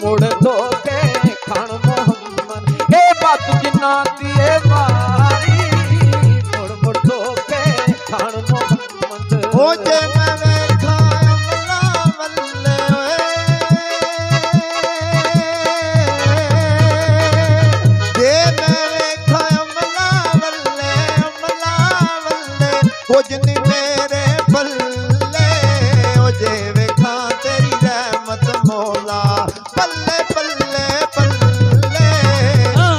मुड़ मुड़ धोखे खान मोहम्मद ए बात जिन्ना दिए मारी मुड़ मुड़ धोखे खान मोहम्मद ओ जे मैं वेखा अमला वल्ले जे मैं वेखा अमला वल्ले कुछ नहीं मेरे पल्ले ओ जे वेखा तेरी रहमत मौला पल्ले पल्ले पल्ले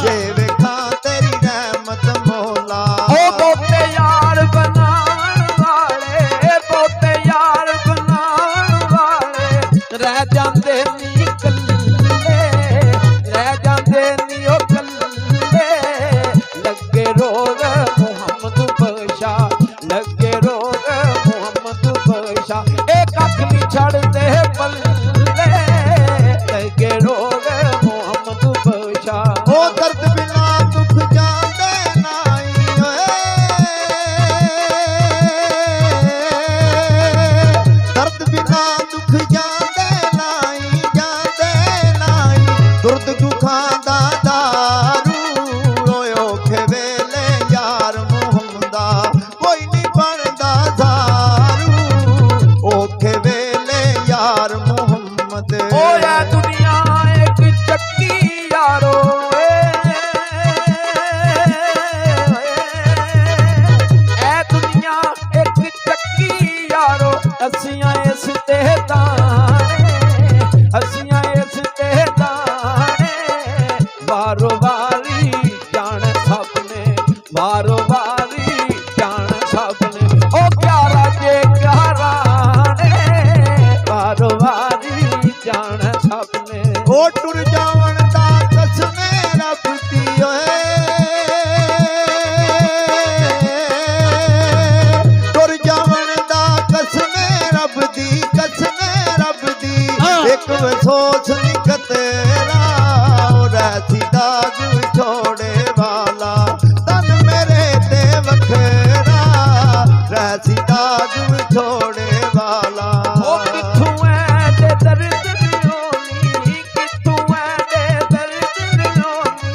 जे वेखा तेरी रहमत मौला ओ बोते यार बनान वाले बोते यार बनान वाले रह जांदे नी कल्ले रह जांदे नी ओ कल्ले लगे रोग मुहम्मद बशा लगे रोग मुहम्मद बशा ए कख नहीं छड़दे पल्ले लगे रोग मुहम्मद बशा ओ दर्द बिना दुख जांदे नाई दर्द बिना दुख जांदे नाई दुर्द दुखां दा दारू रोए औखे वेले यार मुहम्मदा कोई नहीं बनदा दारू औखे वेले यार मुहम्मद ओ या दुनिया एक चक्की यारो ए दुनिया एक चक्की यारो असियां इस ते दाने असियां इस ते दाने वारो वारी जान सबने वारो वारी जान सबने ओ प्यारा जे घराने वारो वारी जान सबने ओ टुर जावन दा कसमे रब दी ओए टुर जावन दा कसमे रब दी एक सोच निकत तेरा रैसी दाग छोड़े वाला तन मेरे ते वखरा रैसी दाग छोड़े वाला ओ किथों ऐ ते दर्द नियोनी किथों ऐ ते दर्द नियोनी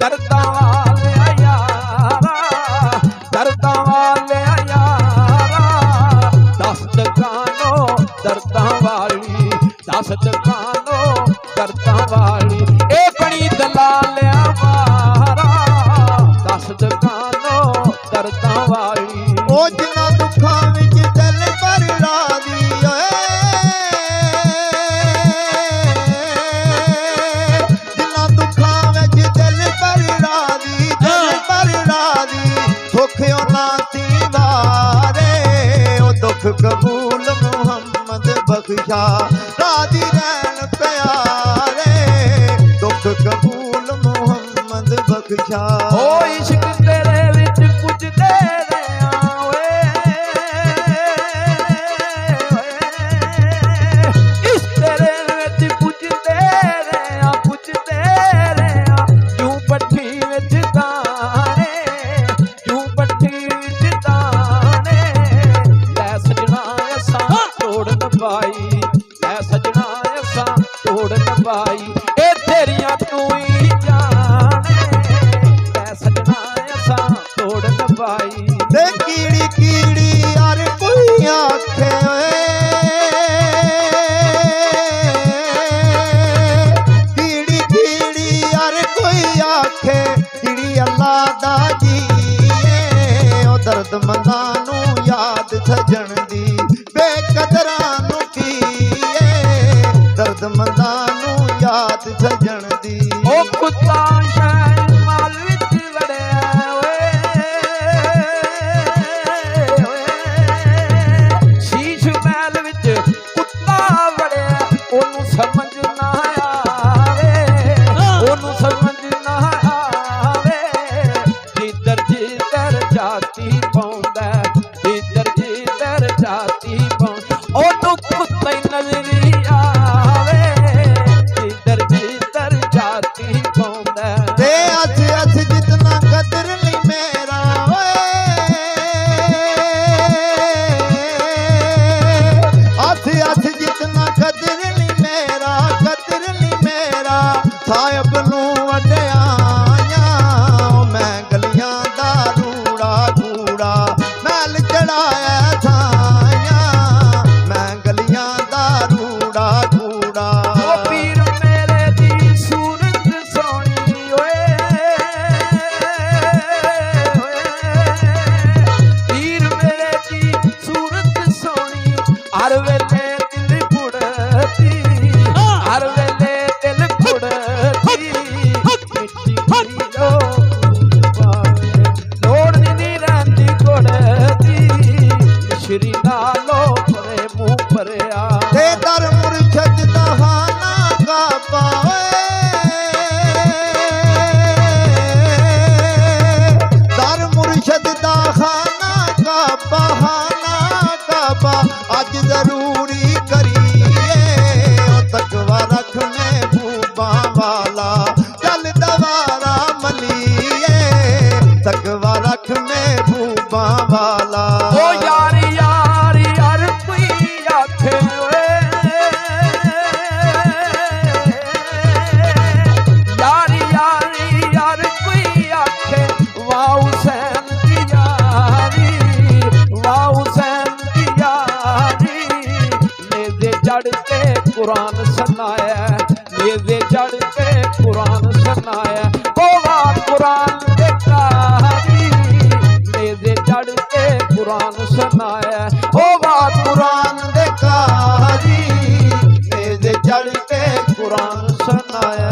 दर्दां वाले यारा दस दुकानो दर्दां वाली दस दुकानो दर्दां वाली ए बड़ी दलालिया मारा दस दुकानो दर्दां वाली ओ जिन्ना दुखां विच दिल पर रादी जिन्ना दुखां विच दिल पर रादी दुखियों ना ती वारे ओ दुख कबूल मुहम्मद बख्शा रादी रैन प्यारे दुख कबूल मुहम्मद बख्शा ओ इश्क तेरे विच पुजदे रहिया ओए इश्क तेरे विच पुजदे रहिया क्यों पट्ठी विच दाने क्यों पट्ठी विच दाने लै सजना असां तोड़ नभाई लै सजना असां तोड़ नभाई ए तेरियां तू ही जाने लै सजना असां तोड़ नभाई ते कीड़ी कीड़ी यार कोई आखे कीड़ी कीड़ी यार कोई आखे कीड़ी अल्लाह दा जी ओ दर्द मंदा नू याद सजन दी बेकदरां नू की दर्द मंदा नू याद सजन दी ओ कुत्ता शैन माल विच वड़िया शीश महल विच कुत्ता वड़िया ओनू समझ ना आवे ओनू समझ ना आवे जिधर जिधर जाती पौंदा जिधर जिधर जाती पौंदा ओनू कुत्ता ही नजरी आवे जिधर जिधर जाती पौंदा ते अस जितना कदर नहीं मेरा अस जितना कदर नहीं मेरा हर वेले दिल कुड़ती हर वेले दिल कुड़ती मिट्टी लो लोड़ नहीं रहती कुड़ती श्री नालो परे मुंह भरिया ते दर मुर्शद दहाना का पावे दर मुर्शद दहाना का बहाना का बा आज जरूरी करिए तकवा रख महबूबा वाला चल दवारा मलिए तकवा रख महबूबा वाला ओ यारी यारी यार कोई आखे यारी यारी यार कोई आखे वाह हुसैन की यारी वाह हुसैन की यारी मेरे जड़ते कुरान सुनाया मेरे जड़ते कुरान सुनाया ओ वाह कुरान दे कारी मेरे जड़ते कुरान सुनाया ओ बात कुरान दे कारी मेरे जड़ पे कुरान सुनाया